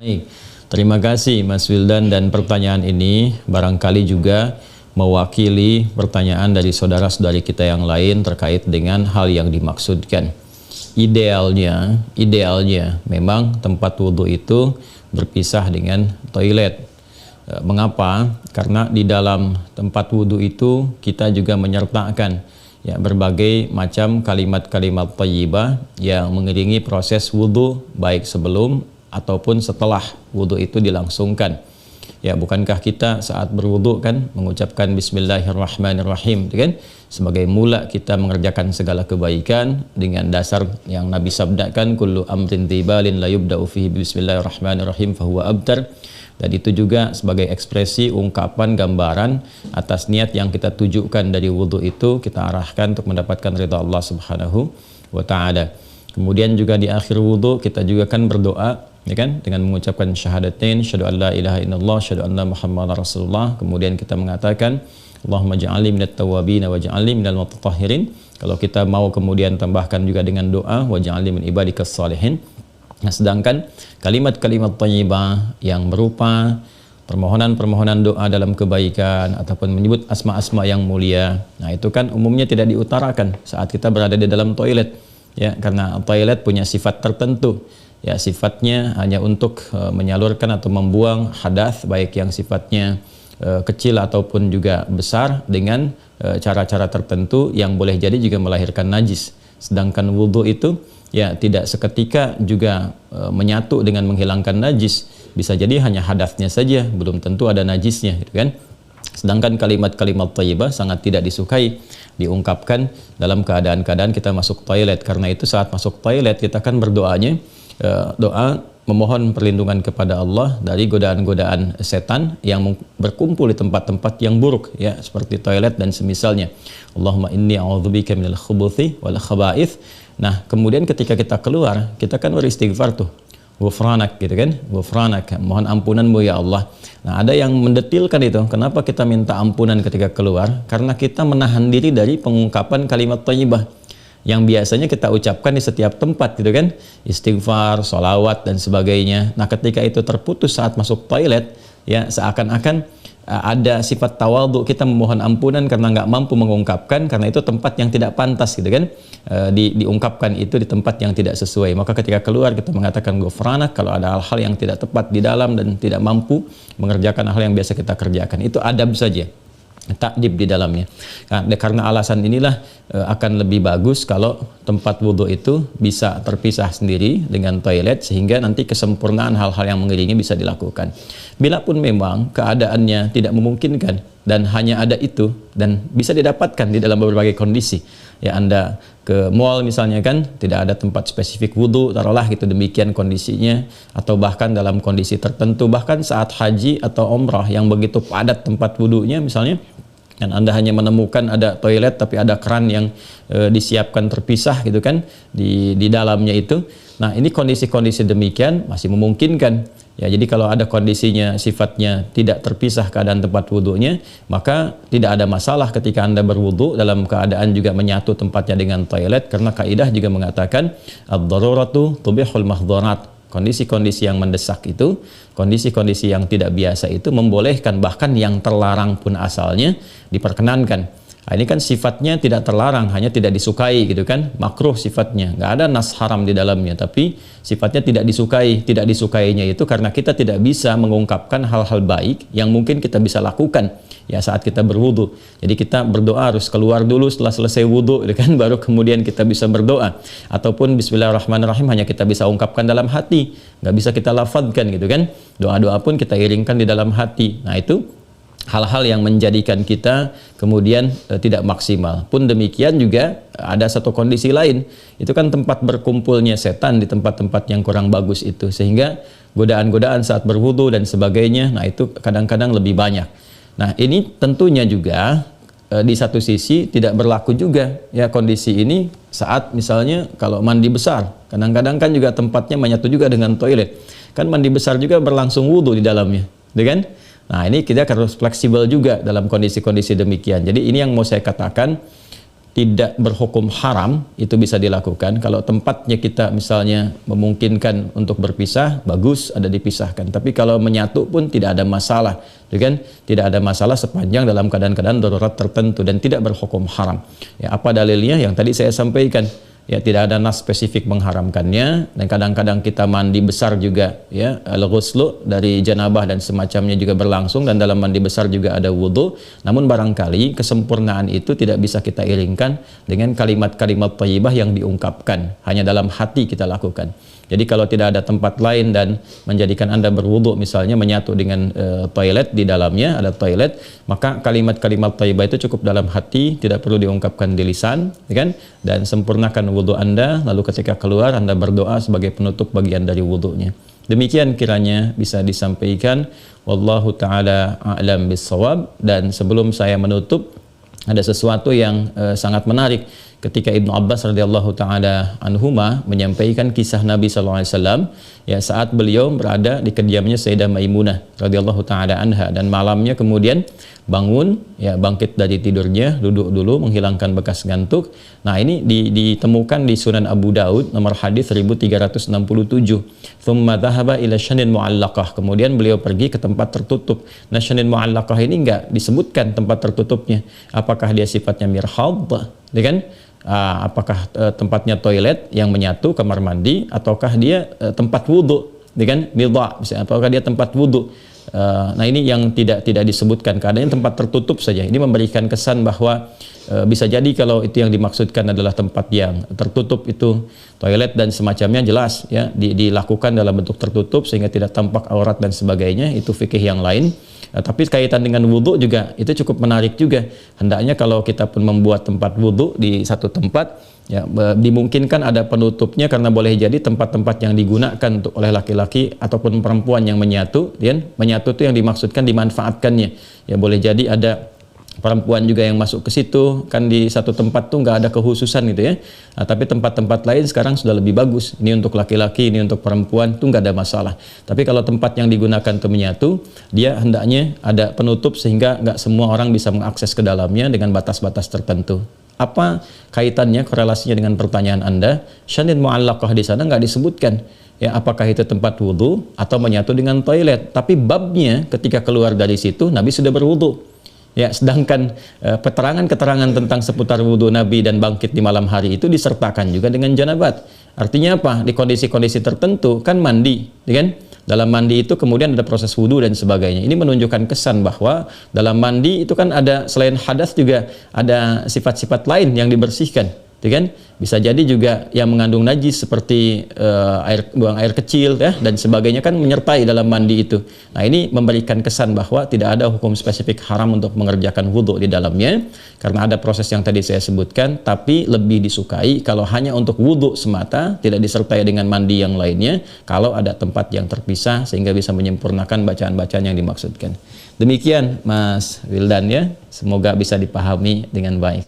Baik, terima kasih Mas Wildan, dan pertanyaan ini barangkali juga mewakili pertanyaan dari saudara-saudari kita yang lain terkait dengan hal yang dimaksudkan. Idealnya memang tempat wudhu itu berpisah dengan toilet. Mengapa? Karena di dalam tempat wudhu itu kita juga menyertakan ya berbagai macam kalimat-kalimat thayyibah yang mengiringi proses wudhu, baik sebelum ataupun setelah wudhu itu dilangsungkan. Ya, bukankah kita saat berwudhu kan mengucapkan Bismillahirrahmanirrahim, kan? Sebagai mula kita mengerjakan segala kebaikan dengan dasar yang Nabi sabdakan, kullu amrin tibalin la yubda'u fihi Bismillahirrahmanirrahim fahuwa abtar. Dan itu juga sebagai ekspresi ungkapan gambaran atas niat yang kita tujukan dari wudhu itu, kita arahkan untuk mendapatkan ridha Allah Subhanahu wa ta'ala. Kemudian juga di akhir wudhu kita juga kan berdoa, ya kan, dengan mengucapkan syahadatain, syahadu an la ilaha illallah, syahadu anna muhammadar rasulullah. Kemudian kita mengatakan Allahumma ja'alni minat tawwabin wa ja'alni minal mutatahhirin. Kalau kita mau kemudian tambahkan juga dengan doa wa ja'alni min ibadikas salihin. Nah, sedangkan kalimat-kalimat thayyibah yang berupa permohonan-permohonan doa dalam kebaikan ataupun menyebut asma-asma yang mulia, nah itu kan umumnya tidak diutarakan saat kita berada di dalam toilet, ya, karena toilet punya sifat tertentu. Ya, sifatnya hanya untuk menyalurkan atau membuang hadas, baik yang sifatnya kecil ataupun juga besar, dengan cara-cara tertentu yang boleh jadi juga melahirkan najis. Sedangkan wudhu itu ya tidak seketika juga menyatu dengan menghilangkan najis, bisa jadi hanya hadasnya saja, belum tentu ada najisnya, gitu kan. Sedangkan kalimat-kalimat thayyibah sangat tidak disukai diungkapkan dalam keadaan-keadaan kita masuk toilet. Karena itu saat masuk toilet kita kan berdoanya doa memohon perlindungan kepada Allah dari godaan-godaan setan yang berkumpul di tempat-tempat yang buruk, ya, seperti toilet dan semisalnya. Allahumma inni a'udzubika minal khubuthi wal khaba'ith. Nah, kemudian ketika kita keluar, kita kan beristighfar tuh, ghufranak, gitu kan, ghufranak, mohon ampunanmu ya Allah. Nah, ada yang mendetilkan itu, kenapa kita minta ampunan ketika keluar? Karena kita menahan diri dari pengungkapan kalimat thayyibah yang biasanya kita ucapkan di setiap tempat, gitu kan, istighfar, sholawat dan sebagainya. Nah, ketika itu terputus saat masuk toilet, ya, seakan-akan ada sifat tawadhu, kita memohon ampunan karena nggak mampu mengungkapkan, karena itu tempat yang tidak pantas, gitu kan, diungkapkan itu di tempat yang tidak sesuai. Maka ketika keluar kita mengatakan ghufranak kalau ada hal-hal yang tidak tepat di dalam dan tidak mampu mengerjakan hal yang biasa kita kerjakan. Itu adab saja, takdib di dalamnya. Nah, karena alasan inilah akan lebih bagus kalau tempat wudhu itu bisa terpisah sendiri dengan toilet, sehingga nanti kesempurnaan hal-hal yang mengiringi bisa dilakukan. Bila pun memang keadaannya tidak memungkinkan dan hanya ada itu dan bisa didapatkan di dalam berbagai kondisi, ya, Anda ke mall misalnya kan, tidak ada tempat spesifik wudhu, taruhlah gitu, demikian kondisinya, atau bahkan dalam kondisi tertentu, bahkan saat haji atau umrah yang begitu padat tempat wudhunya misalnya, dan Anda hanya menemukan ada toilet tapi ada keran yang disiapkan terpisah, gitu kan, di dalamnya itu. Nah, ini kondisi-kondisi demikian masih memungkinkan. Ya, jadi kalau ada kondisinya sifatnya tidak terpisah keadaan tempat wudhunya, maka tidak ada masalah ketika Anda berwudhu dalam keadaan juga menyatu tempatnya dengan toilet, karena kaidah juga mengatakan ad-daruratu tubihul mahdharat. Kondisi-kondisi yang mendesak itu, kondisi-kondisi yang tidak biasa itu membolehkan, bahkan yang terlarang pun asalnya diperkenankan. Nah, ini kan sifatnya tidak terlarang, hanya tidak disukai, gitu kan, makruh sifatnya, nggak ada nas haram di dalamnya, tapi sifatnya tidak disukai. Tidak disukainya itu karena kita tidak bisa mengungkapkan hal-hal baik yang mungkin kita bisa lakukan, ya, saat kita berwudu. Jadi kita berdoa harus keluar dulu setelah selesai wudu, gitu kan, baru kemudian kita bisa berdoa. Ataupun Bismillahirrahmanirrahim hanya kita bisa ungkapkan dalam hati, nggak bisa kita lafadzkan, gitu kan. Doa-doa pun kita iringkan di dalam hati. Nah, itu hal-hal yang menjadikan kita kemudian tidak maksimal. Pun demikian juga ada satu kondisi lain, itu kan tempat berkumpulnya setan di tempat-tempat yang kurang bagus itu, sehingga godaan-godaan saat berwudu dan sebagainya, nah itu kadang-kadang lebih banyak. Nah, ini tentunya juga di satu sisi tidak berlaku juga, ya, kondisi ini saat misalnya kalau mandi besar, kadang-kadang kan juga tempatnya menyatu juga dengan toilet, kan mandi besar juga berlangsung wudu di dalamnya, kan? Nah, ini kita harus fleksibel juga dalam kondisi-kondisi demikian. Jadi ini yang mau saya katakan, tidak berhukum haram, itu bisa dilakukan. Kalau tempatnya kita misalnya memungkinkan untuk berpisah, bagus ada dipisahkan. Tapi kalau menyatu pun tidak ada masalah, kan? Tidak ada masalah sepanjang dalam keadaan-keadaan darurat tertentu dan tidak berhukum haram. Ya, apa dalilnya? Yang tadi saya sampaikan. Ya, tidak ada nas spesifik mengharamkannya, dan kadang-kadang kita mandi besar juga, ya, al-ghuslu dari janabah dan semacamnya juga berlangsung, dan dalam mandi besar juga ada wudu. Namun barangkali kesempurnaan itu tidak bisa kita iringkan dengan kalimat-kalimat thayyibah yang diungkapkan, hanya dalam hati kita lakukan. Jadi kalau tidak ada tempat lain dan menjadikan Anda berwudu, misalnya menyatu dengan toilet, di dalamnya ada toilet, maka kalimat-kalimat thayyibah itu cukup dalam hati, tidak perlu diungkapkan di lisan, kan? Dan sempurnakan wudu Anda, lalu ketika keluar Anda berdoa sebagai penutup bagian dari wudunya. Demikian kiranya bisa disampaikan. Wallahu ta'ala a'lam bissawab. Dan sebelum saya menutup, ada sesuatu yang sangat menarik ketika Ibnu Abbas radhiyallahu taala anhuma menyampaikan kisah Nabi sallallahu alaihi wasallam, ya, saat beliau berada di kediamannya Sayyidah Maimunah radhiyallahu taala anha, dan malamnya kemudian bangun, ya, bangkit dari tidurnya, duduk dulu menghilangkan bekas ngantuk. Nah, ini ditemukan di Sunan Abu Daud nomor hadis 1367. Tsumma dhahaba ila syanin mu'allaqah. Kemudian beliau pergi ke tempat tertutup. Nah, syanin mu'allaqah ini enggak disebutkan tempat tertutupnya. Apakah dia sifatnya mirhad, ya kan? Apakah tempatnya toilet yang menyatu, kamar mandi, ataukah dia tempat wudhu, ya kan? Midha, misalnya, apakah dia tempat wudhu? Nah, ini yang tidak disebutkan, keadaannya tempat tertutup saja. Ini memberikan kesan bahwa bisa jadi kalau itu yang dimaksudkan adalah tempat yang tertutup, itu toilet dan semacamnya, jelas, ya, dilakukan dalam bentuk tertutup sehingga tidak tampak aurat dan sebagainya, itu fikih yang lain. Tapi kaitan dengan wudhu juga itu cukup menarik juga. Hendaknya kalau kita pun membuat tempat wudhu di satu tempat, ya, dimungkinkan ada penutupnya, karena boleh jadi tempat-tempat yang digunakan untuk oleh laki-laki ataupun perempuan yang menyatu, ya, menyatu itu yang dimaksudkan dimanfaatkannya. Ya, boleh jadi ada perempuan juga yang masuk ke situ, kan di satu tempat tuh nggak ada kehususan gitu, ya. Nah, tapi tempat-tempat lain sekarang sudah lebih bagus. Ini untuk laki-laki, ini untuk perempuan, tuh nggak ada masalah. Tapi kalau tempat yang digunakan untuk menyatu, dia hendaknya ada penutup sehingga nggak semua orang bisa mengakses ke dalamnya dengan batas-batas tertentu. Apa kaitannya, korelasinya dengan pertanyaan Anda? Syanin mu'allaqah di sana nggak disebutkan, ya, apakah itu tempat wudhu atau menyatu dengan toilet. Tapi babnya ketika keluar dari situ Nabi sudah berwudhu. Ya, sedangkan keterangan tentang seputar wudhu Nabi dan bangkit di malam hari itu disertakan juga dengan janabat. Artinya apa? Di kondisi-kondisi tertentu kan mandi, ya kan? Dalam mandi itu kemudian ada proses wudhu dan sebagainya. Ini menunjukkan kesan bahwa dalam mandi itu kan ada, selain hadas juga ada sifat-sifat lain yang dibersihkan, ya kan? Bisa jadi juga yang mengandung najis seperti buang air kecil, ya, dan sebagainya kan menyertai dalam mandi itu. Nah, ini memberikan kesan bahwa tidak ada hukum spesifik haram untuk mengerjakan wudhu di dalamnya, karena ada proses yang tadi saya sebutkan. Tapi lebih disukai kalau hanya untuk wudhu semata, tidak disertai dengan mandi yang lainnya, kalau ada tempat yang terpisah sehingga bisa menyempurnakan bacaan-bacaan yang dimaksudkan. Demikian Mas Wildan, ya, semoga bisa dipahami dengan baik.